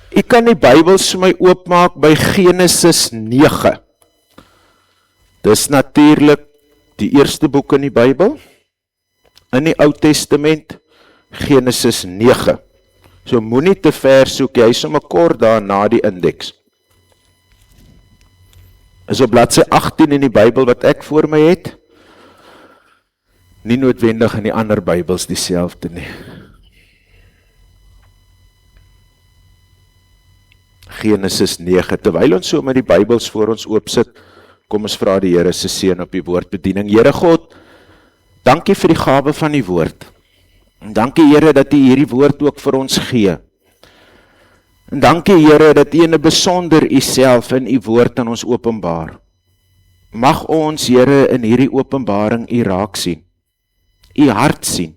U kan die Bybels vir my oopmaak by Genesis 9. Dis natuurlik die eerste boek in die Bybel. In die Ou Testament, Genesis 9. So moenie te ver soek, jy is sommer kort daar na die indeks. Is op bladsy 18 in die Bybel wat ek voor my het. Nie noodwendig in die ander Bybels dieselfde nie. Genesis 9, terwyl ons so met die Bybels voor ons oopsit, kom ons vra die Here se seën op die woordbediening. Here God, dankie vir die gawe van die woord. En dankie Here dat U hierdie woord ook vir ons gee. En dankie Here dat U in 'n besonder U self in U woord aan ons openbaar. Mag ons Here in hierdie openbaring U raak sien. U hart sien.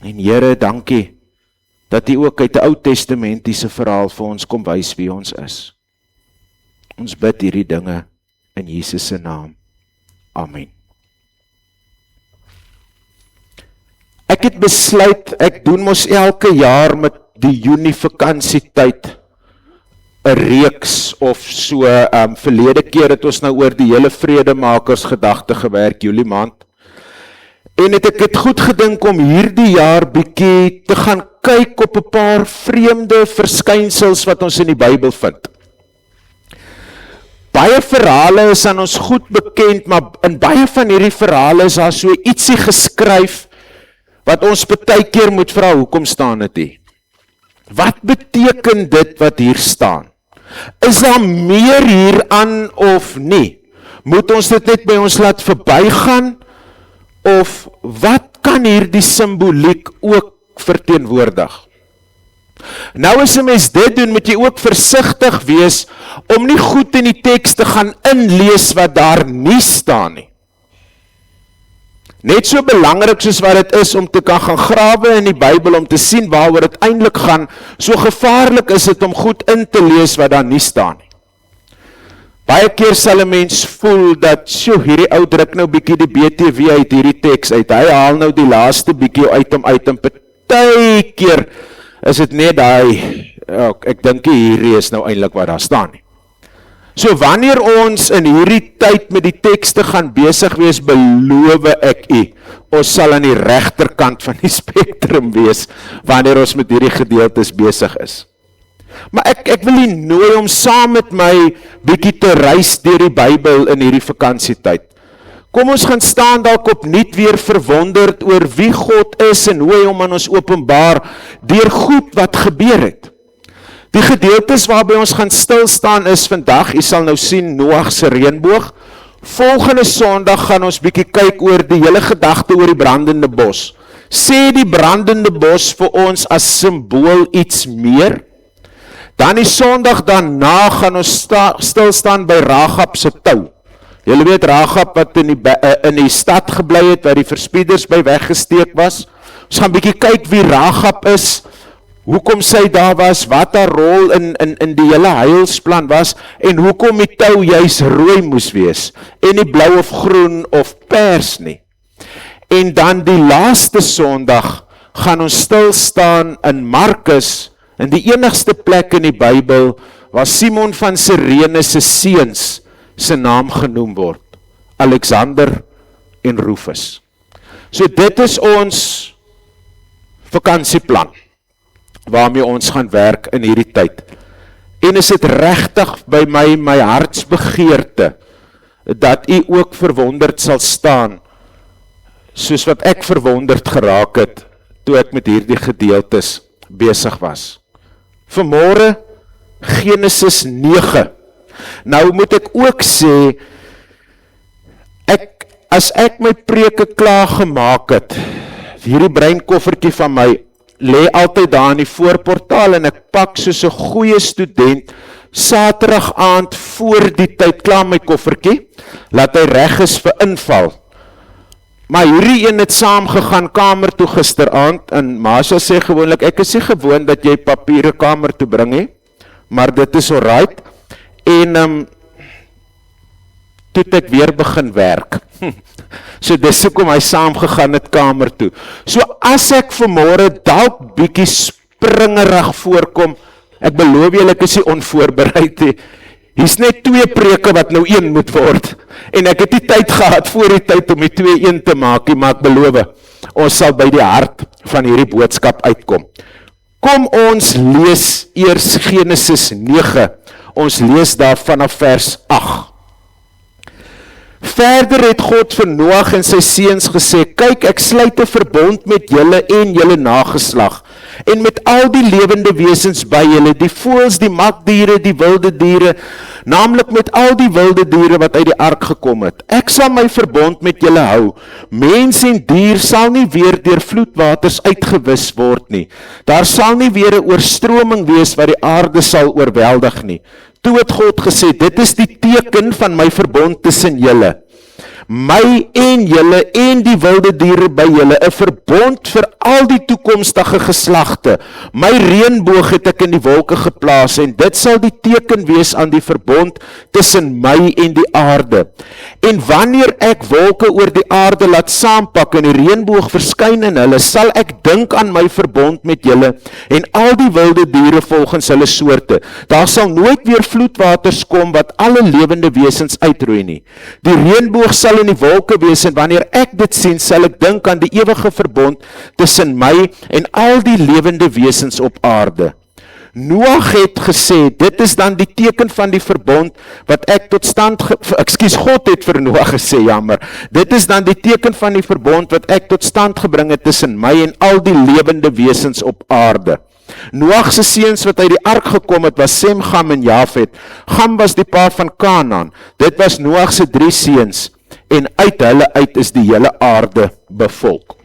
En Here, dankie dat U ook uit die Ou Testamentiese verhaal vir ons kom wys wie ons is. Ons bid hierdie dinge in Jesus se naam. Amen. Ek het besluit, ek doen mos elke jaar met die Junie vakansietyd 'n reeks of so, verlede keer het ons nou oor die hele Vredemakers gedagte gewerk, Julie maand. En het ek het goed gedink om hierdie jaar bietjie te gaan kyk op 'n paar vreemde verskynsels wat ons in die Bybel vind. Baie verhale is aan ons goed bekend, maar in baie van hierdie verhale is daar so ietsie geskryf wat ons baie keer moet vra, hoekom staan dit hier? Wat beteken dit wat hier staan? Is daar meer hieraan of nie? Moet ons dit net by ons laat verbygaan? Of wat kan hierdie simboliek ook verteenwoordig? Nou as 'n mens dit doen, moet jy ook versigtig wees om nie goed in die teks te gaan inlees wat daar nie staan nie. Net so belangrik soos wat dit is om te kan gaan grawe in die Bybel om te sien waaroor dit eintlik gaan, so gevaarlik is dit om goed in te lees wat daar nie staan nie. Baie keer sal 'n mens voel dat, hierdie ou druk nou bietjie die BTW uit hierdie teks uit. Hy haal nou die laaste bietjie uit en party keer is dit net daai, ek dink hierdie is nou eintlik wat daar staan nie. So wanneer ons in hierdie tyd met die tekste gaan besig wees, beloof ek u, ons sal aan die regterkant van die spektrum wees, wanneer ons met hierdie gedeeltes besig is. Maar ek wil u nooi om saam met my bietjie te reis deur die Bybel in hierdie vakansietyd. Kom ons gaan staan dalk opnuut weer verwonderd oor wie God is en hoe hy hom aan ons openbaar deur goed wat gebeur het. Die gedeeltes waarby ons gaan stil staan is vandag, u sal nou sien Noag se reënboog. Volgende Sondag gaan ons bietjie kyk oor die hele gedagte oor die brandende bos. Sê die brandende bos vir ons as simbool iets meer? Dan die Sondag daarna gaan ons stil staan by Rahab se tou. Julle weet Rahab wat in die stad gebly het, waar die verspieders by weggesteek was. Ons gaan bietjie kyk wie Rahab is, hoekom sy daar was, wat haar rol in die hele heilsplan was, en hoekom die tou juis rooi moes wees, en nie blou of groen of pers nie. En dan die laaste Sondag gaan ons stil staan in Markus, in die enigste plek in die Bybel, waar Simon van Cyrene se seuns se naam genoem word, Alexander en Rufus. So dit is ons vakansieplan, waarmee ons gaan werk in hierdie tyd. En is dit regtig by my hartsbegeerte, dat u ook verwonderd sal staan, soos wat ek verwonderd geraak het, toe ek met hierdie gedeeltes besig was. Vanmôre, Genesis 9. Nou moet ek ook sê, as ek my preke klaar gemaak het, hierdie breinkoffertjie van my, lê altyd daar in die voorportaal, en ek pak soos 'n goeie student, Saterdag aand voor die tyd klaar my koffertjie, laat hy reg is vir inval. Maar hierdie een het saam gegaan kamer toe gisteraand, en Masha sê gewoonlik, ek is nie gewoon dat jy papiere kamer toe bring he, maar dit is alright, en toe het ek weer begin werk. So dis hoekom hy saam gegaan het kamer toe. So as ek vanmôre dalk bietjie springerig voorkom. Ek beloof julle, ek is nie onvoorbereid nie. Hier's net 2 preke wat nou 1 moet word. En ek het nie tyd gehad voor die tyd om die 2 1 te maak nie, maar ek beloof, ons sal by die hart van hierdie boodskap uitkom. Kom ons lees eers Genesis 9. Ons lees daar vanaf vers 8. Verder het God vir Noag en sy seuns gesê, kyk, ek sluit 'n verbond met julle en julle nageslag, en met al die lewende wesens by julle, die voëls, die makdiere, die wilde diere, naamlik met al die wilde diere wat uit die ark gekom het. Ek sal my verbond met julle hou. Mens en dier sal nie weer deur vloedwaters uitgewis word nie. Daar sal nie weer 'n oorstroming wees wat die aarde sal oorweldig nie. Toe het God gesê, dit is die teken van my verbond tussen julle, my en julle en die wilde diere by julle, 'n verbond vir al die toekomstige geslagte. My reënboog het ek in die wolke geplaas en dit sal die teken wees aan die verbond tussen my en die aarde. En wanneer ek wolke oor die aarde laat saampak en die reënboog verskyn in hulle, sal ek dink aan my verbond met julle en al die wilde diere volgens hulle soorte. Daar sal nooit weer vloedwaters kom wat alle lewende wesens uitroei nie. Die reënboog sal in die wolke wees en wanneer ek dit sien, sal ek dink aan die ewige verbond tussen my en al die lewende wesens op aarde. Noag het gesê, dit is dan die teken van die verbond wat ek tot stand, God het vir Noag gesê, jammer, dit is dan die teken van die verbond wat ek tot stand gebring het tussen my en al die lewende wesens op aarde. Noag se seuns wat uit die ark gekom het, was Sem, Gam en Jafet. Gam was die pa van Kanaan. Dit was Noag se 3 seuns. En uit hulle uit is die hele aarde bevolk.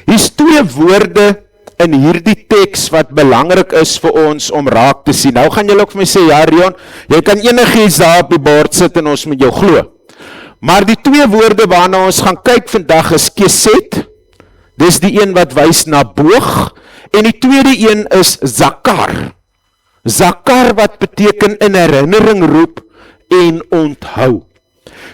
Hier's 2 woorde in hierdie teks wat belangrik is vir ons om raak te sien. Nou gaan julle ook vir my sê, ja Rion, jy kan enigiets daar op die bord sit en ons met jou glo. Maar die 2 woorde waarna ons gaan kyk vandag is keset, dis die een wat wys na boog, en die tweede een is zakar. Zakar wat beteken in herinnering roep en onthou.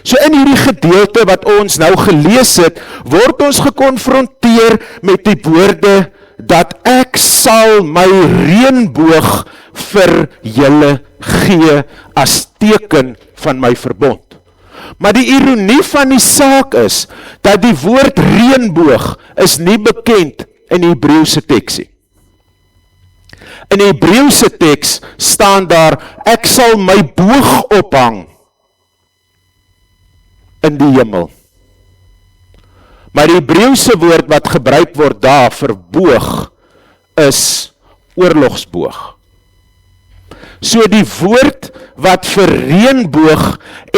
So in hierdie gedeelte wat ons nou gelees het, word ons gekonfronteer met die woorde dat ek sal my reënboog vir julle gee as teken van my verbond. Maar die ironie van die saak is, dat die woord reënboog is nie bekend in die Hebreëse teksie. In die Hebreëse teks staan daar, ek sal my boog ophang in die hemel. Maar die Hebreëse woord wat gebruik word daar vir boog is oorlogsboog. So die woord wat vir reënboog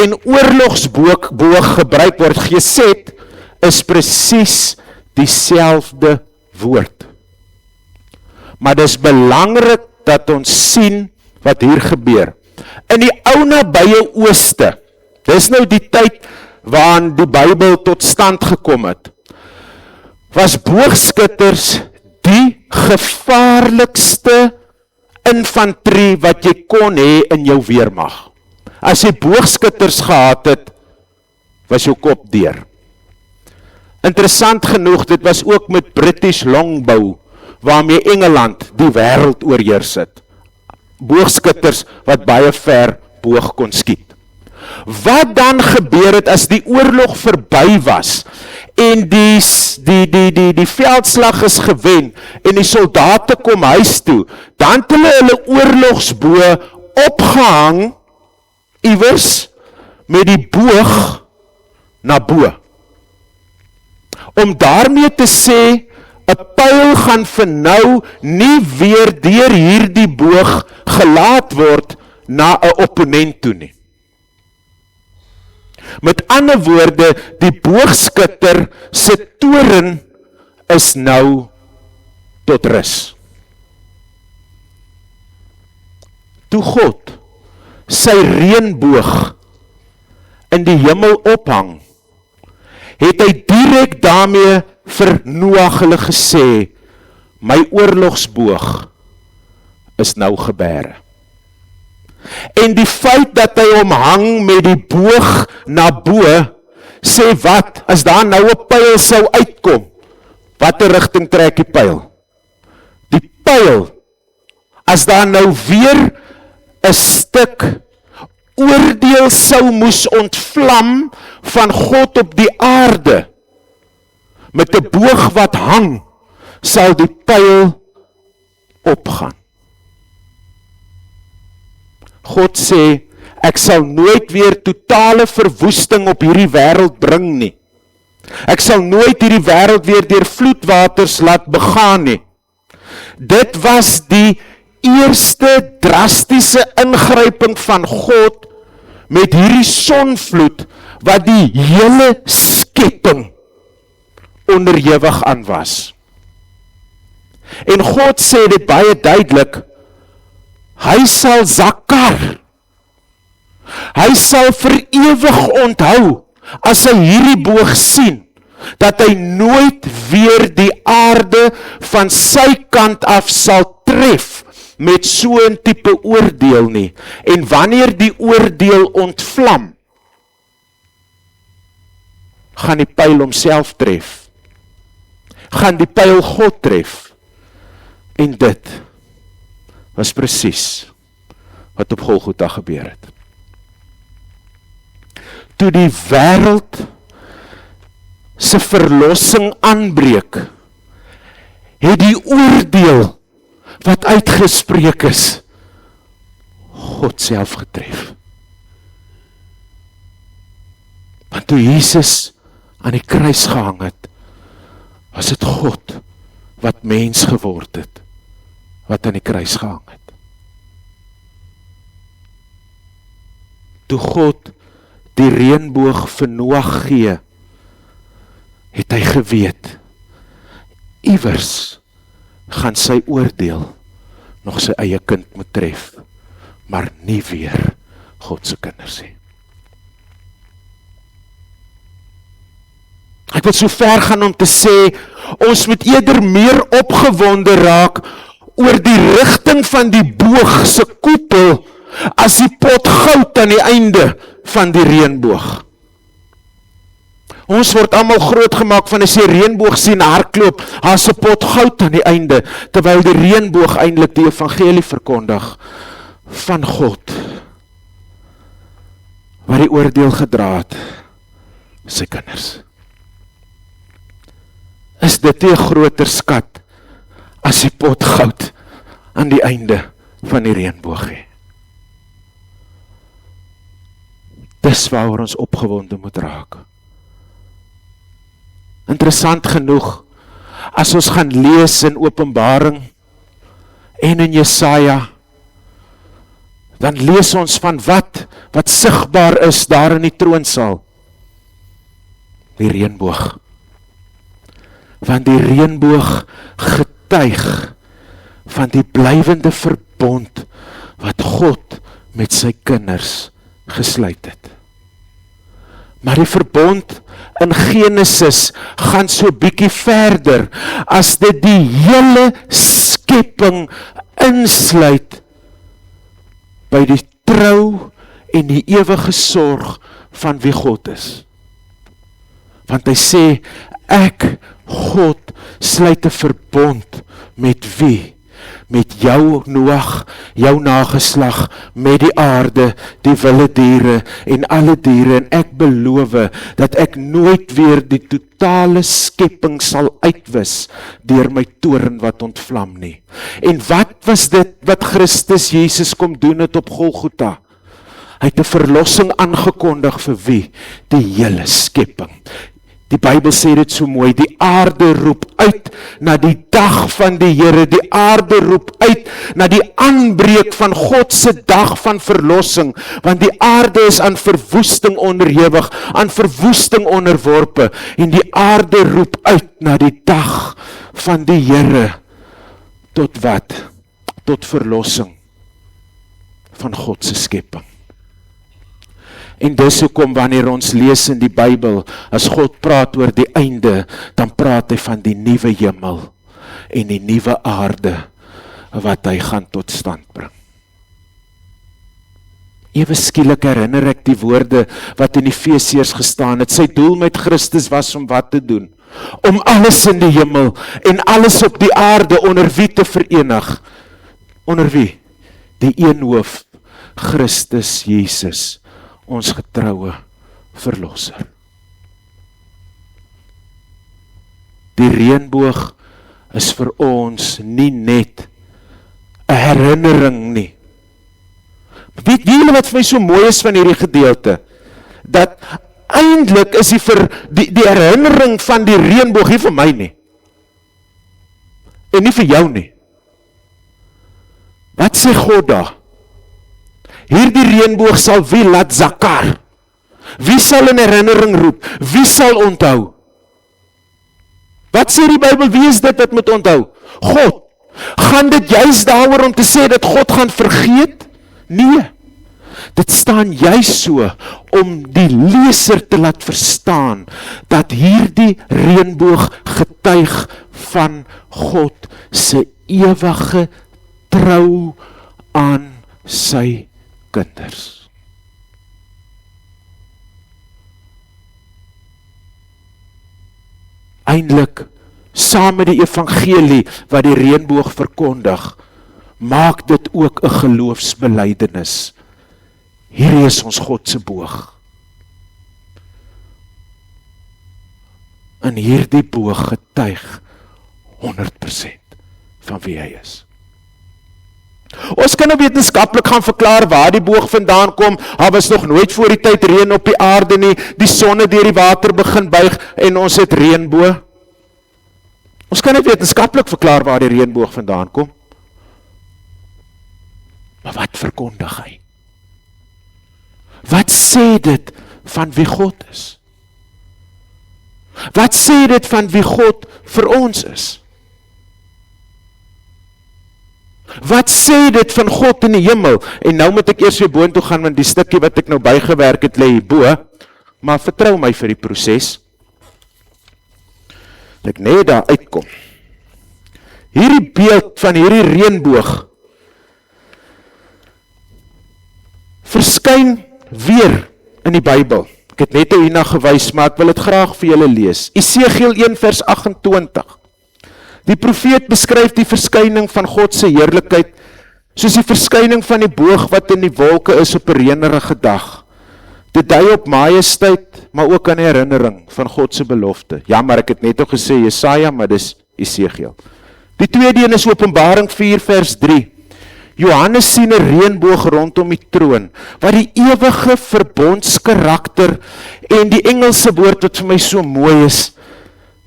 en oorlogsboog gebruik word, geset, is presies dieselfde woord. Maar dis belangrik dat ons sien wat hier gebeur. In die ou nabye ooste, dis nou die tyd waarin die Bybel tot stand gekom het, was boogskutters die gevaarlikste infantrie wat jy kon hê in jou weermag. As jy boogskutters gehad het, was jou kop deur. Interessant genoeg, dit was ook met British longbow, waarmee Engeland die wêreld oorheers het. Boogskutters wat baie ver boog kon skiet. Wat dan gebeur het as die oorlog verby was en die veldslag is gewen en die soldate kom huis toe, dan het hulle oorlogsboë opgehang iewers met die boog na bo. Om daarmee te sê, 'n pyl gaan vir nou nie weer deur hierdie boog gelaat word na 'n opponent toe nie. Met ander woorde, die boogskutter se toren is nou tot rus. Toe God sy reënboog in die hemel ophang, het hy direk daarmee vir Noag hulle gesê, my oorlogsboog is nou gebere. En die feit dat hy omhang met die boog na bo, sê wat, as daar nou 'n pyl sou uitkom, watter rigting trek die pyl? pyl, as daar nou weer 'n stuk oordeel sou moes ontvlam van God op die aarde, met 'n boog wat hang, sal die pyl opgaan. God sê, ek sal nooit weer totale verwoesting op hierdie wêreld bring nie. Ek sal nooit hierdie wêreld weer deur vloedwaters laat begaan nie. Dit was die eerste drastiese ingryping van God met hierdie sonvloed wat die hele skepping onderhewig aan was. En God sê dit baie duidelik, hy sal Zakar, hy sal vir ewig onthou, as hy hierdie boog sien, dat hy nooit weer die aarde van sy kant af sal tref met so 'n tipe oordeel nie. En wanneer die oordeel ontvlam, gaan die pyl homself tref, gaan die pyl God tref. En dit was presies wat op Golgotha gebeur het. Toe die wêreld se verlossing aanbreek, het die oordeel wat uitgespreek is, God self getref. Want toe Jesus aan die kruis gehang het, was dit God wat mens geword het, wat aan die kruis gehang het. Toe God die reënboog vir Noag gee, het hy geweet, iewers gaan sy oordeel nog sy eie kind moet tref, maar nie weer God se kinders nie. Ek wil so ver gaan om te sê, ons moet eerder meer opgewonde raak oor die rigting van die boog se koepel, as die pot goud aan die einde van die reënboog. Ons word almal grootgemaak van as jy reënboog sien hardloop, as 'n pot goud aan die einde, terwyl die reënboog eintlik die evangelie verkondig van God, wat die oordeel gedra het, sy kinders. Is dit nie 'n groter skat as die pot goud aan die einde van die reënboog nie? Dis waaroor ons opgewonde moet raak. Interessant genoeg, as ons gaan lees in Openbaring en in Jesaja, dan lees ons van wat sigbaar is daar in die troonsaal. Die reënboog. Want die reënboog getuig van die blywende verbond wat God met sy kinders gesluit het. Maar die verbond in Genesis gaan so bietjie verder, as dit die hele skepping insluit by die trou en die ewige sorg van wie God is. Want hy sê, ek, God, sluit 'n verbond met wie? Met jou Noag, jou nageslag, met die aarde, die wilde diere en alle diere, en ek beloof dat ek nooit weer die totale skepping sal uitwis deur my toorn wat ontvlam nie. En wat was dit wat Christus Jesus kom doen het op Golgotha? Hy het 'n verlossing aangekondig vir wie? Die hele skepping. Die Bybel sê dit so mooi, die aarde roep uit na die dag van die Here, die aarde roep uit na die aanbreek van God se dag van verlossing, want die aarde is aan verwoesting onderhewig, aan verwoesting onderworpe, en die aarde roep uit na die dag van die Here, tot wat? Tot verlossing van God se skepping. En dis hoekom wanneer ons lees in die Bybel, as God praat oor die einde, dan praat hy van die nuwe hemel en die nuwe aarde wat hy gaan tot stand bring. Ewe skielik herinner ek die woorde wat in Efesiërs gestaan het. Sy doel met Christus was om wat te doen? om alles in die hemel en alles op die aarde onder wie te verenig. Onder wie? Die een hoof, Christus Jesus, ons getroue verlosser. Die reënboog is vir ons nie net 'n herinnering nie. Weet julle wat vir my so mooi is van hierdie gedeelte? Dat eintlik is die herinnering van die reënboog nie vir my nie. En nie vir jou nie. Wat sê God daar? Hierdie reënboog sal wie laat zakar? Wie sal in herinnering roep? Wie sal onthou? Wat sê die Bybel? Wie is dit wat moet onthou? God. Gaan dit juist daaroor om te sê dat God gaan vergeet? Nee. Dit staan juist so om die leser te laat verstaan dat hierdie reënboog getuig van God se ewige trou aan sy kinders. Eintlik, saam met die evangelie wat die reënboog verkondig, maak dit ook 'n geloofsbelydenis. Hierdie is ons God se boog. En hierdie boog getuig 100% van wie hy is. Ons kan nou wetenskaplik gaan verklaar waar die boog vandaan kom. Daar was nog nooit voor die tyd reën op die aarde nie. Die sonne deur die water begin buig en ons het reënboog. Ons kan nie wetenskaplik verklaar waar die reënboog vandaan kom. Maar wat verkondig hy? Wat sê dit van wie God is? Wat sê dit van wie God vir ons is? Wat sê dit van God in die hemel? En nou moet ek eers weer boontoe gaan, want die stukkie wat ek nou bygewerk het, lê hierbo, maar vertrou my vir die proses. Dat ek net daar uitkom. Hierdie beeld van hierdie reënboog verskyn weer in die Bybel. Ek het net hierna gewys, maar ek wil dit graag vir julle lees. Esegiel 1 vers 28. Die profeet beskryf die verskyning van God se heerlikheid soos die verskyning van die boog wat in die wolke is op 'n reënerige dag. Dit dui op majesteit, maar ook aan herinnering van God se belofte. Ja, maar ek het net ook gesê Jesaja, maar dis Esegiel. Die tweede een is Openbaring 4 vers 3. Johannes sien 'n reënboog rondom die troon, wat die ewige verbondskarakter en die Engelse woord wat vir my so mooi is,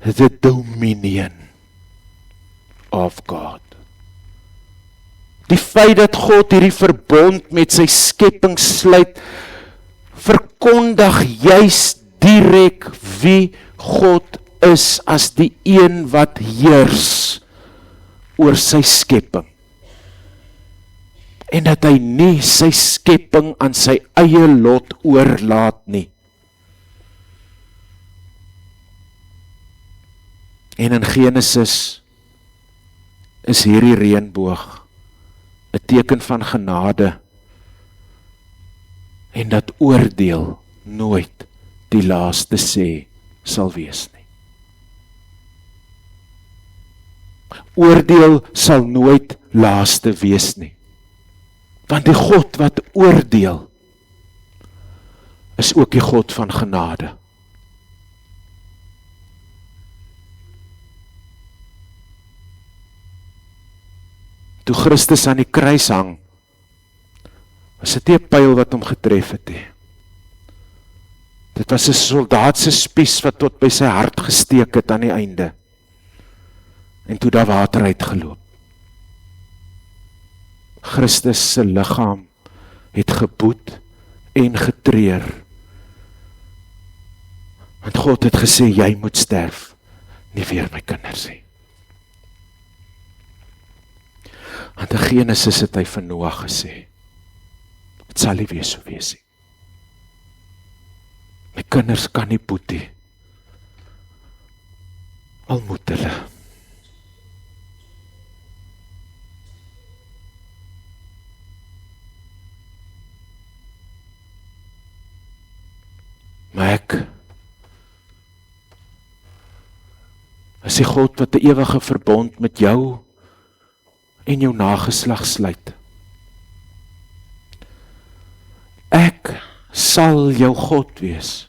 the dominion of God. Die feit dat God hierdie verbond met sy skepping sluit, verkondig juis direk wie God is as die een wat heers oor sy skepping. En dat hy nie sy skepping aan sy eie lot oorlaat nie. En in Genesis is hierdie reënboog 'n teken van genade en dat oordeel nooit die laaste sê sal wees nie. Oordeel sal nooit laaste wees nie. Want die God wat oordeel is ook die God van genade. Toe Christus aan die kruis hang, was dit nie 'n pyl wat hom getref het nie. Dit was 'n soldaat se spies wat tot by sy hart gesteek het aan die einde. En toe daar water uitgeloop. Christus se liggaam het geboet en getreur. Want God het gesê, jy moet sterf, nie weer my kinders nie. Want in Genesis het hy van Noag gesê, het sal nie wees so wees nie. My kinders kan nie boet nie. Al moet hulle. Maar Dis die God wat 'n ewige verbond met jou en jou nageslag sluit. Ek sal jou God wees.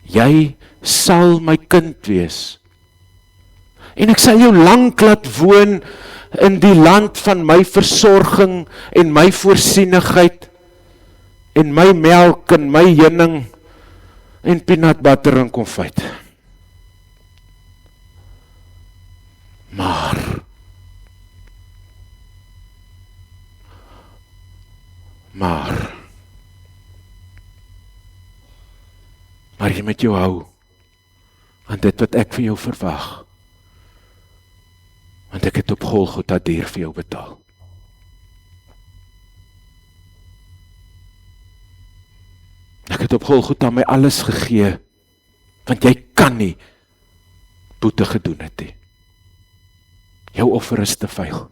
Jy sal my kind wees. En ek sal jou lank laat woon in die land van my versorging en my voorsienigheid en my melk en my heuning en peanut butter en konfyt. Maar jy met jou hou aan dit wat ek vir jou verwag. Want ek het op Golgotha duur vir jou betaal. Ek het op Golgotha my alles gegee, want jy kan nie boete gedoen het nie. Jou offer is te vuil.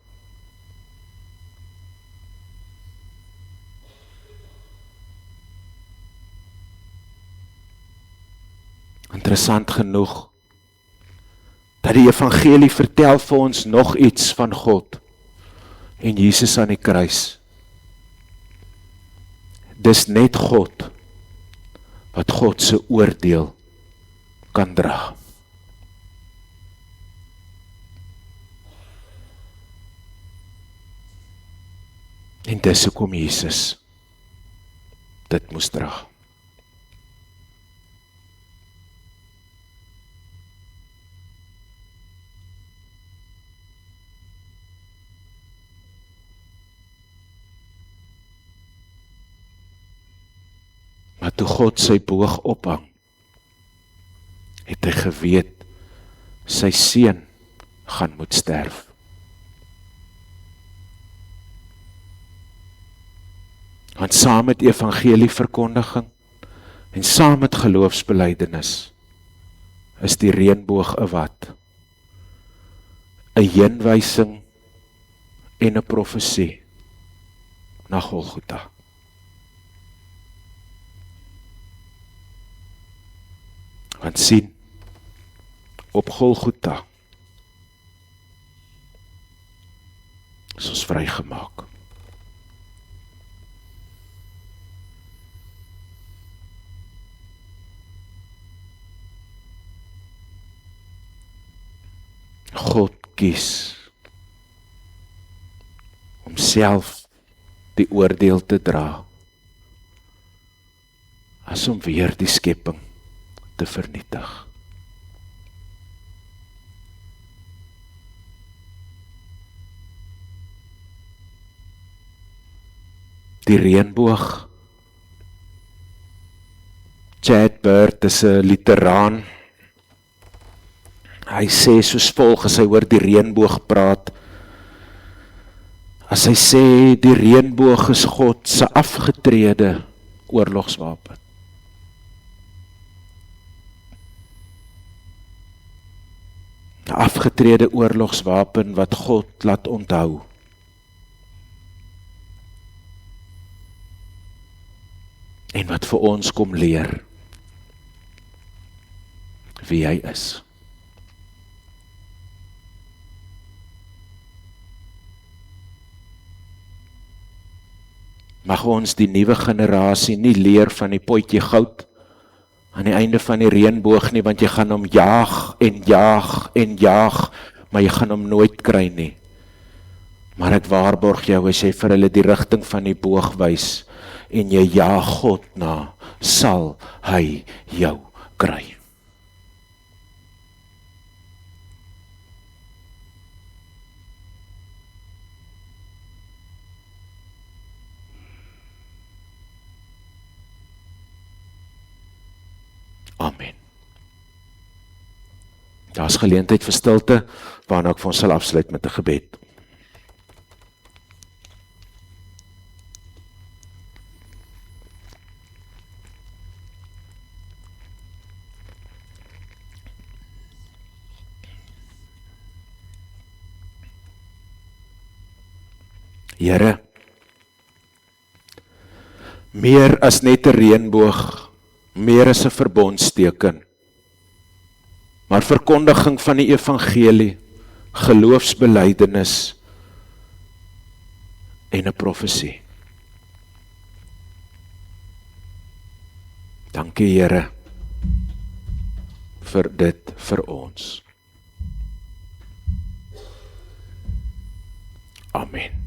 Interessant genoeg, dat die evangelie vertel vir ons nog iets van God en Jesus aan die kruis. Dis net God wat God se oordeel kan dra. En dis hoekom Jesus dit moes dra. Maar toe God sy boog ophang, het hy geweet, sy seun gaan moet sterf. Want saam met evangelieverkondiging en saam met geloofsbelijdenis is die reënboog 'n wat? 'n heenwysing en 'n profesie na Golgotha. Want sien, op Golgotha is ons vrygemaak. God kies om self die oordeel te dra, as om weer die skepping te vernietig. Die reënboog. Chad Bird is 'n literaan. Hy sê soos volg as hy oor die reënboog praat. As hy sê die reënboog is God se afgetrede oorlogswapen. Die afgetrede oorlogswapen wat God laat onthou. En wat vir ons kom leer wie hy is. Mag ons die nuwe generasie nie leer van die potjie goud aan die einde van die reënboog nie, want jy gaan hom jaag en jaag en jaag, maar jy gaan hom nooit kry nie. Maar ek waarborg jou, as jy vir hulle die rigting van die boog wys en jy jaag God na, sal hy jou kry. Amen. Daar is geleentheid vir stilte, waarna ek vir ons sal afsluit met 'n gebed. Here, meer as net 'n reënboog, meer as 'n verbondsteken, maar verkondiging van die evangelie, geloofsbelydenis en 'n profesie. Dankie Here vir dit vir ons. Amen.